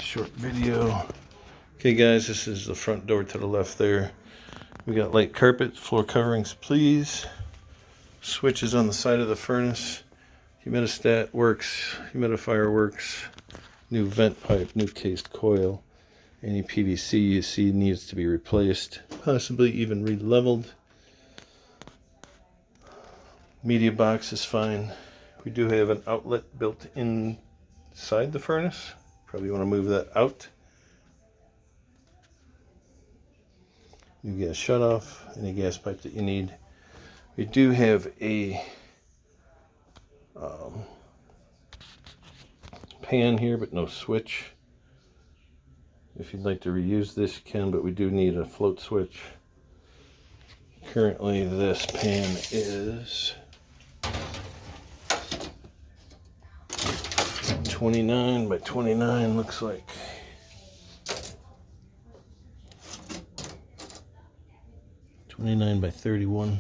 short video. Okay guys, this is the front door to the left there. We got light carpet, floor coverings please. Switches on the side of the furnace. Humidistat works, humidifier works. New vent pipe, new cased coil. Any PVC you see needs to be replaced, possibly even re-leveled. Media box is fine. We do have an outlet built inside the furnace. Probably want to move that out. New gas shutoff, any gas pipe that you need. We do have a pan here, but no switch. If you'd like to reuse this, you can, but we do need a float switch. Currently, this pan is 29 by 29, looks like. $29 by $31.